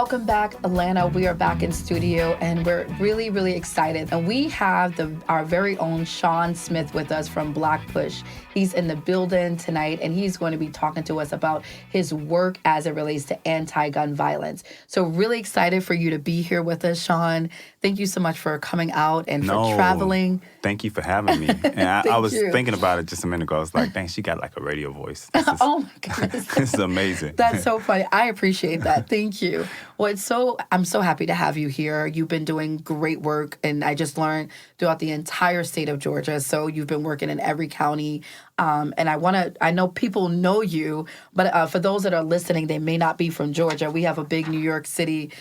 Welcome back, Atlanta. We are back in studio, and we're really, really excited. And we have our very own Shaun Smith with us from BlackPush. He's in the building tonight, and he's going to be talking to us about his work as it relates to anti-gun violence. So really excited for you to be here with us, Shaun. Thank you so much for coming out and for traveling. Thank you for having me. And I was thinking about it just a minute ago. I was like, dang, she got like a radio voice. Oh my goodness. This is amazing. That's so funny. I appreciate that. Thank you. Well, I'm so happy to have you here. You've been doing great work, and I just learned throughout the entire state of Georgia. So you've been working in every county. And I know people know you, but for those that are listening, they may not be from Georgia. We have a big New York City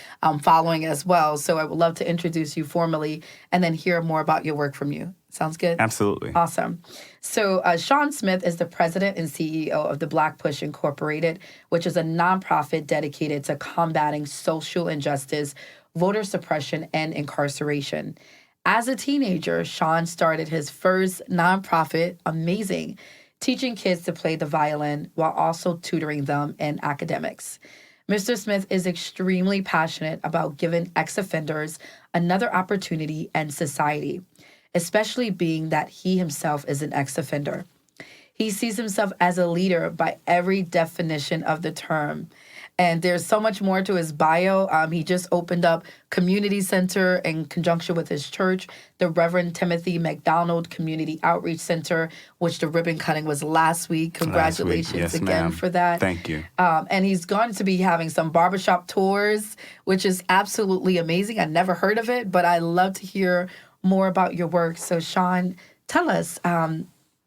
following as well. So I would love to introduce you formally and then hear more about your work from you. Sounds good? Absolutely. Awesome. So Shaun Smith is the president and CEO of the BlackPush Incorporated, which is a nonprofit dedicated to combating social injustice, voter suppression, and incarceration. As a teenager, Shaun started his first nonprofit, Amazing, teaching kids to play the violin while also tutoring them in academics. Mr. Smith is extremely passionate about giving ex-offenders another opportunity in society, especially being that he himself is an ex-offender. He sees himself as a leader by every definition of the term. And there's so much more to his bio. He just opened up Community Center in conjunction with his church, the Reverend Timothy McDonald Community Outreach Center, which the ribbon cutting was last week. Congratulations Yes, again ma'am. for that. Thank you. And he's going to be having some barbershop tours, which is absolutely amazing. I never heard of it, but I love to hear more about your work. So, Shaun, tell us,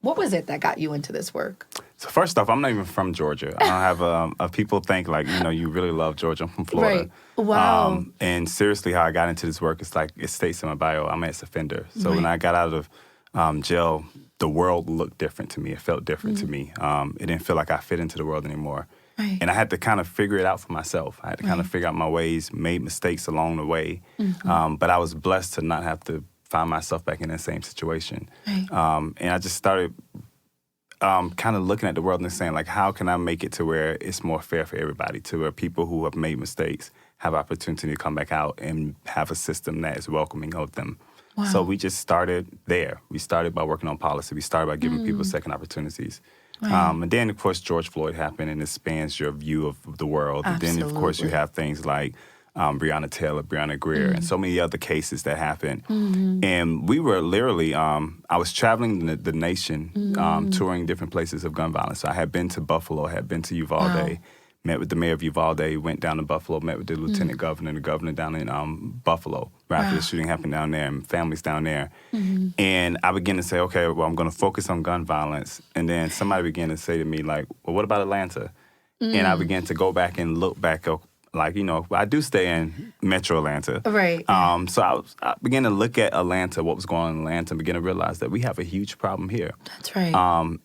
what was it that got you into this work? So first off, I'm not even from Georgia. I don't have people think like, you really love Georgia. I'm from Florida. Right. Wow. And seriously, how I got into this work, it's like it states in my bio, I'm an ex-offender. So when I got out of jail, the world looked different to me. It felt different to me. It didn't feel like I fit into the world anymore. Right. And I had to kind of figure it out for myself. I had to kind of figure out my ways, made mistakes along the way. But I was blessed to not have to find myself back in that same situation. Right. And I just started kind of looking at the world and saying, like, how can I make it to where it's more fair for everybody, to where people who have made mistakes have opportunity to come back out and have a system that is welcoming of them. Wow. So we just started there. We started by working on policy. We started by giving people second opportunities. Right. And then, of course, George Floyd happened, and it spans your view of the world. Absolutely. And then, of course, you have things like Breonna Taylor, Breonna Greer, and so many other cases that happened. And we were literally, I was traveling the nation, touring different places of gun violence. So I had been to Buffalo, had been to Uvalde, met with the mayor of Uvalde, went down to Buffalo, met with the lieutenant governor and the governor down in Buffalo, right after the shooting happened down there, and families down there. And I began to say, okay, well, I'm going to focus on gun violence. And then somebody began to say to me, like, well, what about Atlanta? And I began to go back and look back, like, I do stay in Metro Atlanta. Right. So I began to look at Atlanta, what was going on in Atlanta, and began to realize that we have a huge problem here. That's right.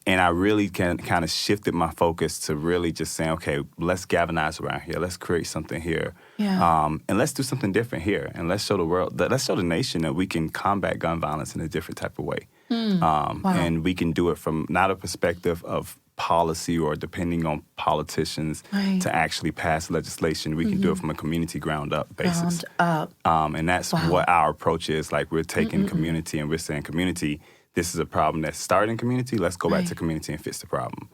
And I really kind of shifted my focus to really just saying, okay, let's galvanize around here. Let's create something here. Yeah. And let's do something different here. And let's show the world, let's show the nation that we can combat gun violence in a different type of way. Wow. And we can do it from not a perspective of policy or depending on politicians to actually pass legislation. We can do it from a community ground up basis. Ground up. And that's what our approach is. Like, we're taking community and we're saying, community, this is a problem that started in community. Let's go back to community and fix the problem.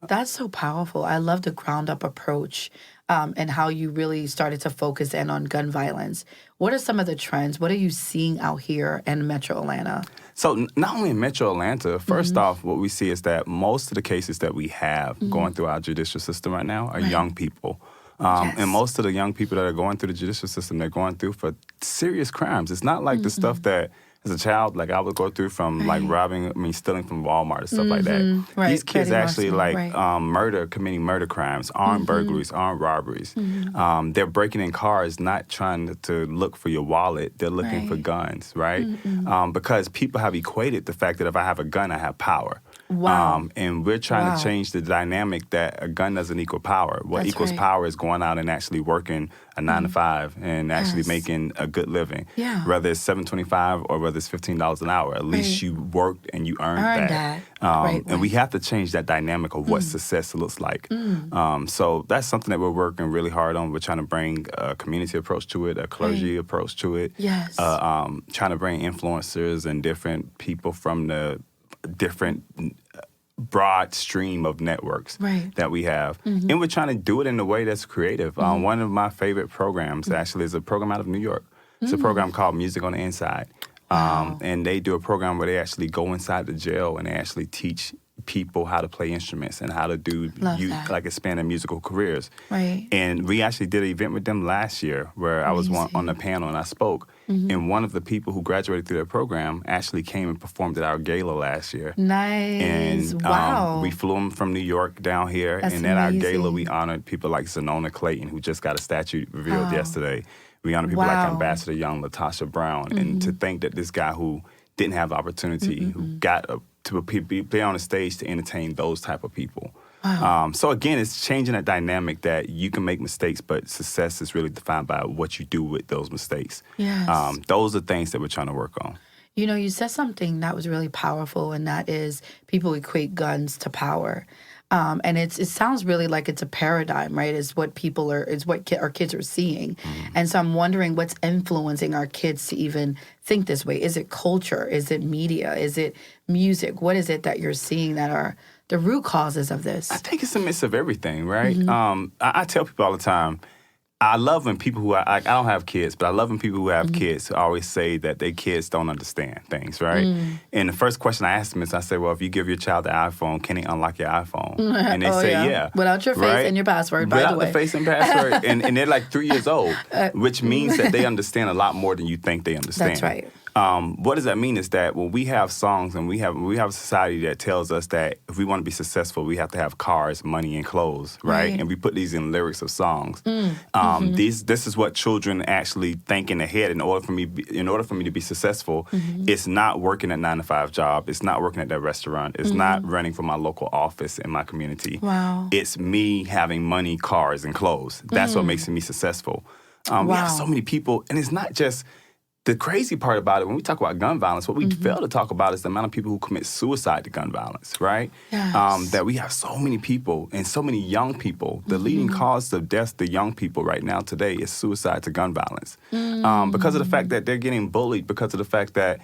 That's so powerful. I love the ground up approach and how you really started to focus in on gun violence. What are some of the trends? What are you seeing out here in Metro Atlanta? So not only in Metro Atlanta, first off, what we see is that most of the cases that we have going through our judicial system right now are young people. And most of the young people that are going through the judicial system, they're going through for serious crimes. It's not like the stuff that, as a child, like I would go through from like stealing from Walmart and stuff like that. Right. These kids Petty actually larceny, committing murder crimes, armed burglaries, armed robberies. They're breaking in cars, not trying to look for your wallet. They're looking for guns, right? Because people have equated the fact that if I have a gun, I have power. Wow. And we're trying Wow. to change the dynamic that a gun doesn't equal power. What That's equals right. power is going out and actually working a 9 to 5 and actually Yes. making a good living. Yeah. Whether it's $7.25 or whether it's $15 an hour, at least you worked and you earned that. Right. And we have to change that dynamic of what success looks like. So that's something that we're working really hard on. We're trying to bring a community approach to it, a clergy approach to it. Yes. Trying to bring influencers and different people from the different broad stream of networks that we have. And we're trying to do it in a way that's creative. One of my favorite programs actually is a program out of New York. It's a program called Music on the Inside. And they do a program where they actually go inside the jail and they actually teach people how to play instruments and how to do like expand their musical careers. Right. And we actually did an event with them last year where I was on the panel and I spoke. And one of the people who graduated through their program actually came and performed at our gala last year. Nice. And we flew them from New York down here. That's and at our gala, amazing. we honored people like Zanona Clayton, who just got a statue revealed yesterday. We honored people like Ambassador Young, Latasha Brown. And to think that this guy who didn't have the opportunity, who got to be on the stage to entertain those type of people. So again, it's changing that dynamic that you can make mistakes, but success is really defined by what you do with those mistakes. Yes. Those are things that we're trying to work on. You know, you said something that was really powerful, and that is people equate guns to power. And it sounds really like it's a paradigm, right? It's what our kids are seeing. And so I'm wondering what's influencing our kids to even think this way. Is it culture? Is it media? Is it music? What is it that you're seeing that are the root causes of this? I think it's a mix of everything, right? I tell people all the time, I love when people who I don't have kids, but I love when people who have kids always say that their kids don't understand things, right? And the first question I ask them is, I say, well, if you give your child the iPhone, can he unlock your iPhone? And they say, yeah. Without your face and your password, by the way. Without the face and password. and they're like 3 years old, which means that they understand a lot more than you think they understand. That's right. What does that mean is that when we have songs and we have a society that tells us that if we want to be successful, we have to have cars, money, and clothes, right? And we put these in lyrics of songs. This is what children actually think in their head. In order for me to be successful, it's not working at 9 to 5 job. It's not working at that restaurant. It's not running for my local office in my community. Wow. It's me having money, cars, and clothes. That's what makes me successful. We have so many people, and it's not just. The crazy part about it, when we talk about gun violence, what we fail to talk about is the amount of people who commit suicide to gun violence, right? Yes. That we have so many people and so many young people. The leading cause of death to young people right now today is suicide to gun violence. Because of the fact that they're getting bullied, because of the fact that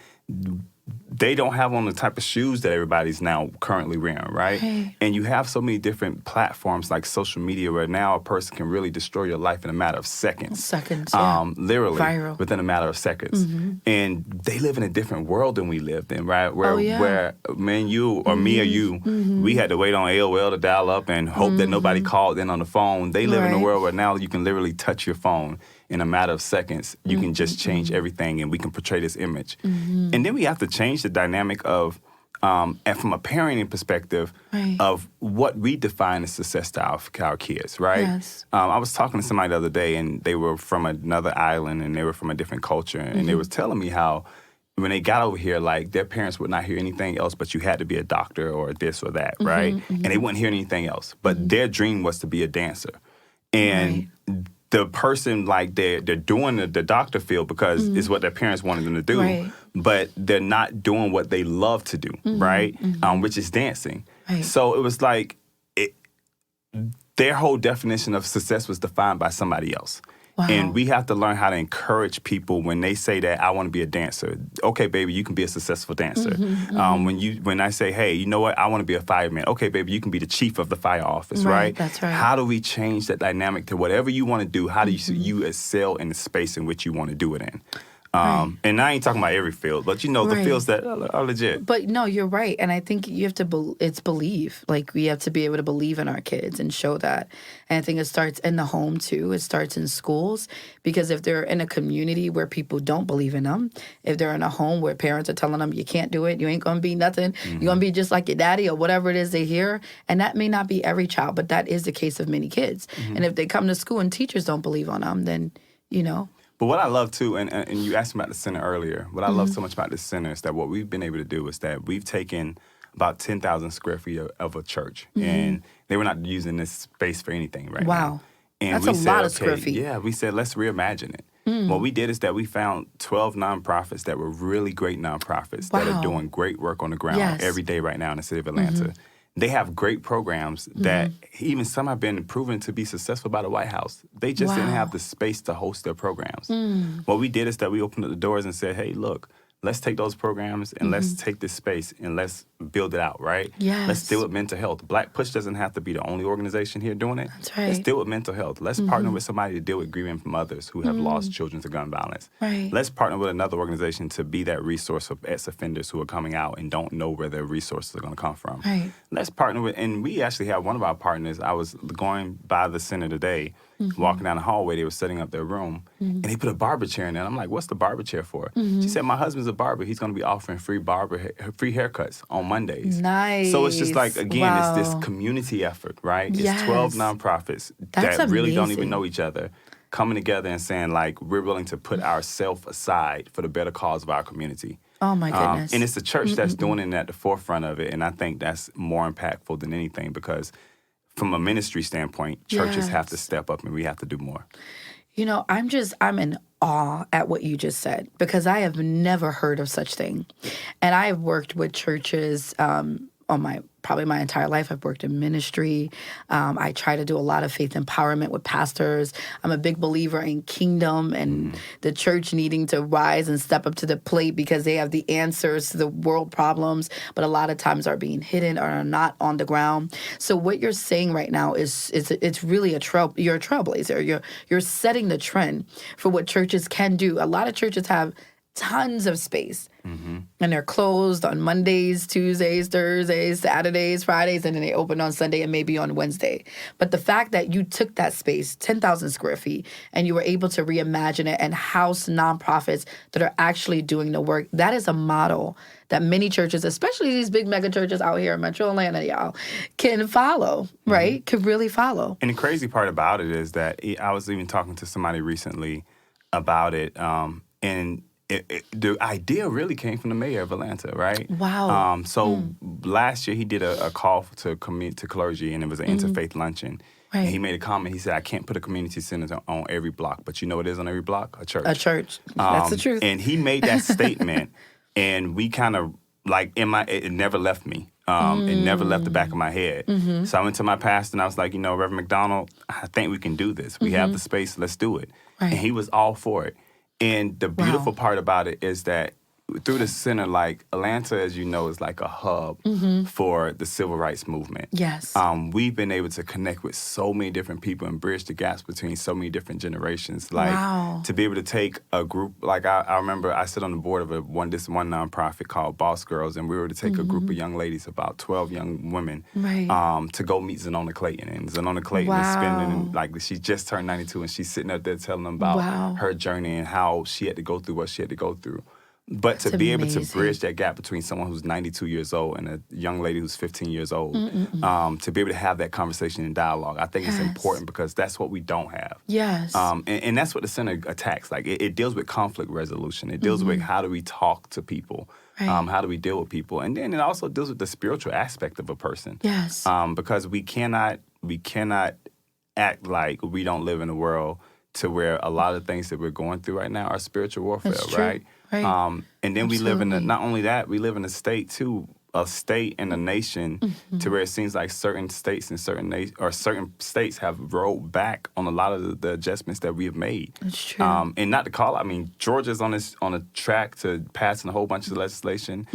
they don't have on the type of shoes that everybody's now currently wearing, right? And you have so many different platforms like social media where now a person can really destroy your life in a matter of seconds. Literally. Viral. Within a matter of seconds. And they live in a different world than we lived in, right? Where me and you, or me or you, we had to wait on AOL to dial up and hope that nobody called in on the phone. They live in a world where now you can literally touch your phone. In a matter of seconds, you can just change everything and we can portray this image. And then we have to change the dynamic of, and from a parenting perspective, of what we define as success to our kids, right? Yes. I was talking to somebody the other day and they were from another island and they were from a different culture. And they was telling me how when they got over here, like their parents would not hear anything else, but you had to be a doctor or this or that, right? And they wouldn't hear anything else. But their dream was to be a dancer. And the person, like, they're doing the doctor field because it's what their parents wanted them to do, but they're not doing what they love to do, right? Which is dancing. So it was like their whole definition of success was defined by somebody else. And we have to learn how to encourage people when they say that I want to be a dancer. Okay, baby, you can be a successful dancer. When I say, hey, you know what, I want to be a fireman. Okay, baby, you can be the chief of the fire office, right? That's right. How do we change that dynamic to whatever you want to do? How do you excel in the space in which you want to do it in? And I ain't talking about every field, but the fields that are legit. But no, you're right. And I think you have to, it's believe. Like, we have to be able to believe in our kids and show that. And I think it starts in the home, too. It starts in schools. Because if they're in a community where people don't believe in them, if they're in a home where parents are telling them, you can't do it, you ain't going to be nothing, you're going to be just like your daddy or whatever it is they hear. And that may not be every child, but that is the case of many kids. And if they come to school and teachers don't believe on them, then, But what I love, too, and you asked me about the center earlier, what I love so much about this center is that what we've been able to do is that we've taken about 10,000 square feet of a church. And they were not using this space for anything right now. Wow. And That's we a said, lot of square feet. Yeah, we said, let's reimagine it. What we did is that we found 12 nonprofits that were really great nonprofits that are doing great work on the ground every day right now in the city of Atlanta. They have great programs that even some have been proven to be successful by the White House. They just didn't have the space to host their programs. What we did is that we opened up the doors and said, hey, look, let's take those programs and let's take this space and let's build it out, right? Yes. Let's deal with mental health. BlackPush doesn't have to be the only organization here doing it. That's right. Let's deal with mental health. Let's partner with somebody to deal with grieving mothers who have lost children to gun violence. Right. Let's partner with another organization to be that resource for ex-offenders who are coming out and don't know where their resources are going to come from. Right. Let's partner with, and we actually have one of our partners. I was going by the center today, walking down the hallway. They were setting up their room, and they put a barber chair in there. And I'm like, what's the barber chair for? She said, my husband's a barber. He's going to be offering free haircuts on Mondays. Nice. So it's just like, again, it's this community effort, right? Yes. It's 12 nonprofits That's that really don't even amazing. know each other coming together and saying, like, we're willing to put ourselves aside for the better cause of our community. Oh, my goodness. And it's the church that's doing it at the forefront of it. And I think that's more impactful than anything because from a ministry standpoint, churches have to step up and we have to do more. You know, I'm in awe at what you just said because I have never heard of such thing. And I have worked with churches probably my entire life. I've worked in ministry. I try to do a lot of faith empowerment with pastors. I'm a big believer in kingdom and the church needing to rise and step up to the plate because they have the answers to the world problems, but a lot of times are being hidden or are not on the ground. So what you're saying right now is it's really you're a trailblazer. You're setting the trend for what churches can do. A lot of churches have tons of space. And they're closed on Mondays, Tuesdays, Thursdays, Saturdays, Fridays, and then they open on Sunday and maybe on Wednesday. But the fact that you took that space, 10,000 square feet, and you were able to reimagine it and house nonprofits that are actually doing the work, that is a model that many churches, especially these big mega churches out here in Metro Atlanta, y'all, can follow, right? Could really follow. And the crazy part about it is that I was even talking to somebody recently about it, and the idea really came from the mayor of Atlanta, right? Wow. Last year he did a call to clergy, and it was an interfaith luncheon. Right. And he made a comment. He said, I can't put a community center on every block, but you know what is on every block? A church. A church. That's the truth. And he made that statement, and we kind of, like, it never left me. It never left the back of my head. So I went to my pastor, and I was like, Reverend McDonald, I think we can do this. We have the space. Let's do it. Right. And he was all for it. And the beautiful part about it is that through the center, like Atlanta, as you know, is like a hub for the civil rights movement. Yes. We've been able to connect with so many different people and bridge the gaps between so many different generations. Like to be able to take a group, like I remember I sit on the board of this one nonprofit called Boss Girls, and we were to take a group of young ladies, about 12 young women, to go meet Zanona Clayton. And Zanona Clayton is spending, like, she just turned 92, and she's sitting up there telling them about her journey and how she had to go through what she had to go through. But to be able to bridge that gap between someone who's 92 years old and a young lady who's 15 years old, to be able to have that conversation and dialogue, I think it's important because that's what we don't have. Yes. And that's what the center attacks. Like, it deals with conflict resolution. It deals with how do we talk to people. How do we deal with people? And then it also deals with the spiritual aspect of a person. Yes. Because we cannot act like we don't live in a world to where a lot of things that we're going through right now are spiritual warfare, right? Right. And then we live in not only that, we live in a state too, a state and a nation to where it seems like certain states and certain states have rolled back on a lot of the adjustments that we have made. That's true. And not to call, Georgia's on a track to passing a whole bunch of legislation.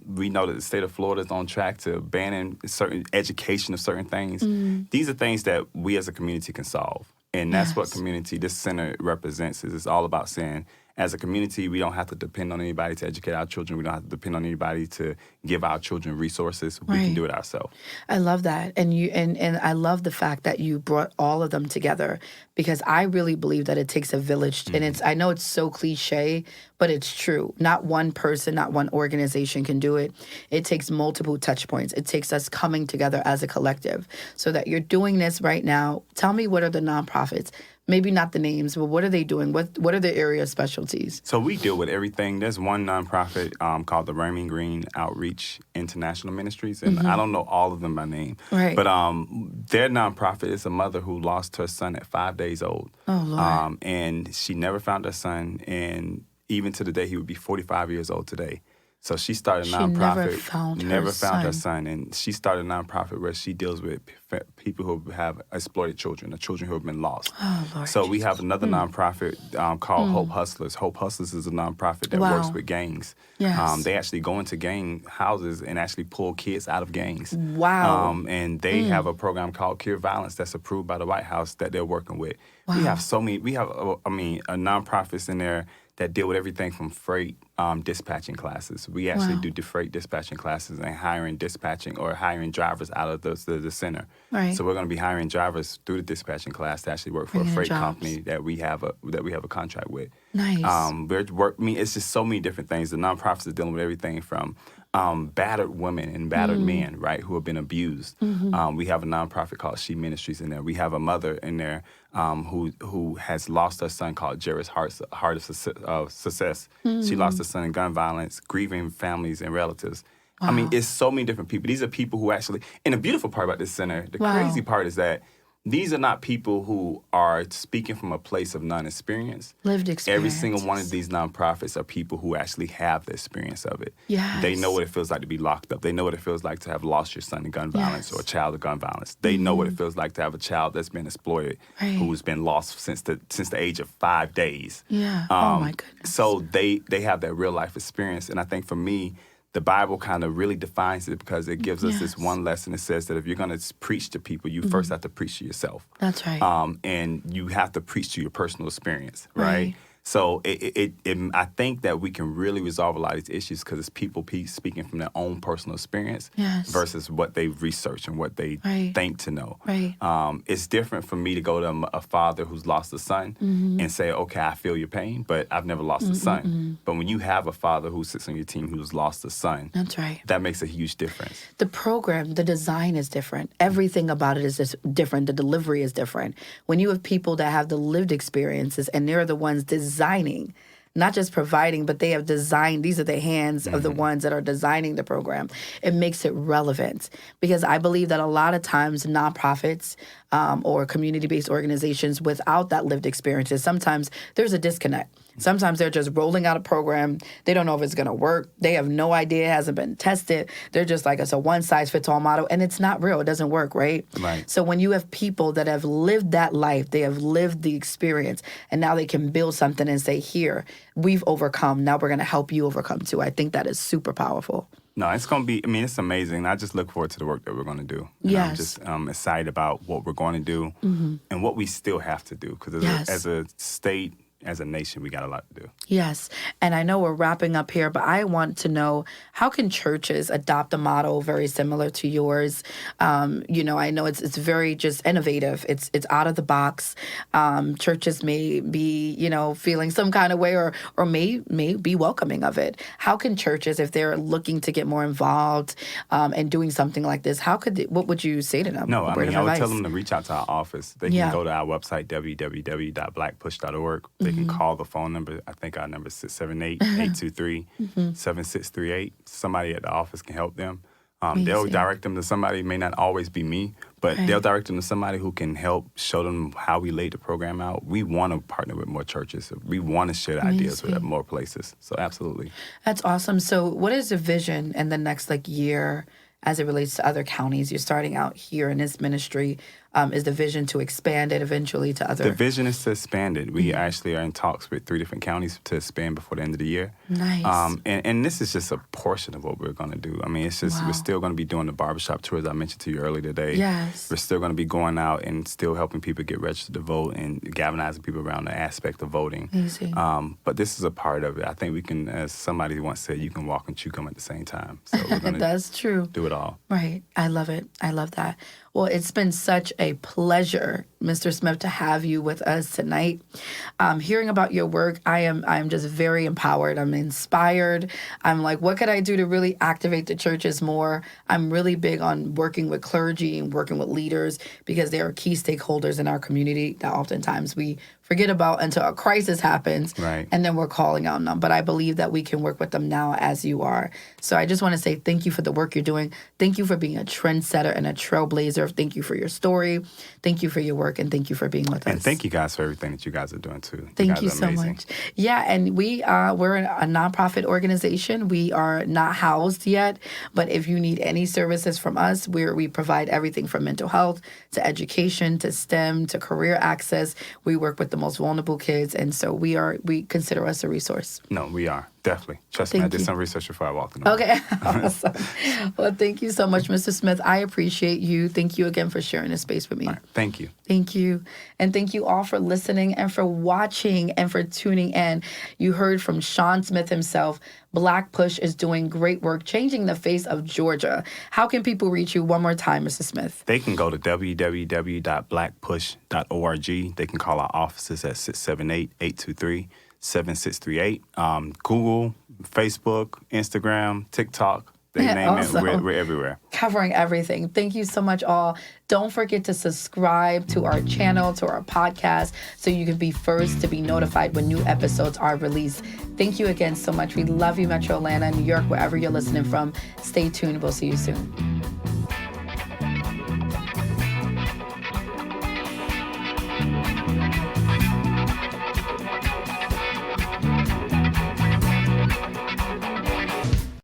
We know that the state of Florida is on track to banning certain education of certain things. These are things that we as a community can solve. And that's what this center represents. It's all about saying, as a community, we don't have to depend on anybody to educate our children. We don't have to depend on anybody to give our children resources. We can do it ourselves. I love that. And I love the fact that you brought all of them together because I really believe that it takes a village. And I know it's so cliche, but it's true. Not one person, not one organization can do it. It takes multiple touch points. It takes us coming together as a collective so that you're doing this right now. Tell me, what are the nonprofits? Maybe not the names, but what are they doing? What are their area specialties? So we deal with everything. There's one nonprofit called the Raymond Green Outreach International Ministries, and I don't know all of them by name. Right. But their nonprofit is a mother who lost her son at 5 days old. Oh, Lord. And she never found her son, and even to the day, he would be 45 years old today. So she started a nonprofit. Never found her son, and she started a nonprofit where she deals with people who have exploited children, or children who have been lost. Oh, Lord. So we have another nonprofit called Hope Hustlers. Hope Hustlers is a nonprofit that works with gangs. Yes. They actually go into gang houses and actually pull kids out of gangs. Wow. And they have a program called Cure Violence that's approved by the White House that they're working with. Wow. We have so many. We have, nonprofits in there that deal with everything from freight dispatching classes. We actually do freight dispatching classes and hiring drivers out of the center. Right. So we're going to be hiring drivers through the dispatching class to actually work for a freight company that we have a contract with. Nice. It's just so many different things. The nonprofits are dealing with everything from battered women and battered men, right, who have been abused. We have a nonprofit called She Ministries in there. We have a mother in there who has lost her son called Jairus Heart of Success. She lost her son in gun violence, grieving families and relatives. Wow. I mean, it's so many different people. These are people who actually, and the beautiful part about this center, the crazy part is that these are not people who are speaking from a place of non-experience. Lived experience. Every single one of these nonprofits are people who actually have the experience of it. Yes. They know what it feels like to be locked up. They know what it feels like to have lost your son to gun violence or a child to gun violence. They know what it feels like to have a child that's been exploited, who's been lost since the age of 5 days. Yeah. Oh, my goodness. So they have that real life experience. And I think for me, the Bible kind of really defines it because it gives us this one lesson. It says that if you're going to preach to people, you first have to preach to yourself. That's right. And you have to preach to your personal experience, right? So I think that we can really resolve a lot of these issues because it's people speaking from their own personal experience versus what they've researched and what they think to know. Right. It's different for me to go to a father who's lost a son and say, okay, I feel your pain, but I've never lost a son. But when you have a father who sits on your team who's lost a son, that's right. That makes a huge difference. The program, the design is different. Everything about it is just different. The delivery is different. When you have people that have the lived experiences and they're the ones designing, not just providing, but they have designed, these are the hands of the ones that are designing the program. It makes it relevant because I believe that a lot of times nonprofits or community-based organizations without that lived experiences, sometimes there's a disconnect. Sometimes they're just rolling out a program. They don't know if it's going to work. They have no idea. It hasn't been tested. They're just like, it's a one-size-fits-all model, and it's not real. It doesn't work, right? Right. So when you have people that have lived that life, they have lived the experience, and now they can build something and say, here, we've overcome. Now we're going to help you overcome, too. I think that is super powerful. No, it's going to be, it's amazing. I just look forward to the work that we're going to do. And I'm just excited about what we're going to do and what we still have to do. Because as a state, as a nation, we got a lot to do. Yes. And I know we're wrapping up here, but I want to know, how can churches adopt a model very similar to yours? I know it's very just innovative. It's out of the box. Churches may be, feeling some kind of way or may be welcoming of it. How can churches, if they're looking to get more involved and doing something like this, what would you say to them? No, I would tell them to reach out to our office. They can go to our website, www.blackpush.org. They can call the phone number. I think our number is 678-823-7638. Somebody at the office can help them. They'll direct them to somebody. It may not always be me, but they'll direct them to somebody who can help show them how we laid the program out. We want to partner with more churches. We want to share the ideas with more places. So absolutely. That's awesome. So what is the vision in the next year as it relates to other counties? You're starting out here in this ministry. Is the vision to expand it eventually to other? The vision is to expand it. We actually are in talks with 3 different counties to expand before the end of the year. Nice. And this is just a portion of what we're going to do. It's just we're still going to be doing the barbershop tours I mentioned to you earlier today. Yes. We're still going to be going out and still helping people get registered to vote and galvanizing people around the aspect of voting. Amazing. But this is a part of it. I think we can, as somebody once said, you can walk and chew gum at the same time. So we're going to That's true. do it all. Right. I love it. I love that. Well, it's been such a pleasure, Mr. Smith, to have you with us tonight. Hearing about your work, I'm just very empowered. I'm inspired. I'm like, what could I do to really activate the churches more? I'm really big on working with clergy and working with leaders because they are key stakeholders in our community that oftentimes we forget about until a crisis happens, right, and then we're calling on them. But I believe that we can work with them now as you are. So I just want to say thank you for the work you're doing. Thank you for being a trendsetter and a trailblazer. Thank you for your story. Thank you for your work, and thank you for being with us. And thank you guys for everything that you guys are doing too. Thank you so much. Yeah, and we're a nonprofit organization. We are not housed yet, but if you need any services from us, we provide everything from mental health to education to STEM to career access. We work with the most vulnerable kids, and so we consider us a resource. No, we are. Definitely. Trust me, I did some research before I walked in. Okay, awesome. Well, thank you so much, Mr. Smith. I appreciate you. Thank you again for sharing this space with me. Right. Thank you. Thank you. And thank you all for listening and for watching and for tuning in. You heard from Shaun Smith himself. BlackPush is doing great work changing the face of Georgia. How can people reach you one more time, Mr. Smith? They can go to www.blackpush.org. They can call our offices at 678-823-7638. Google, Facebook, Instagram, TikTok. They name awesome. it. We're everywhere. Covering everything. Thank you so much, all. Don't forget to subscribe to our channel, to our podcast, so you can be first to be notified when new episodes are released. Thank you again so much. We love you, Metro Atlanta, New York, wherever you're listening from. Stay tuned. We'll see you soon.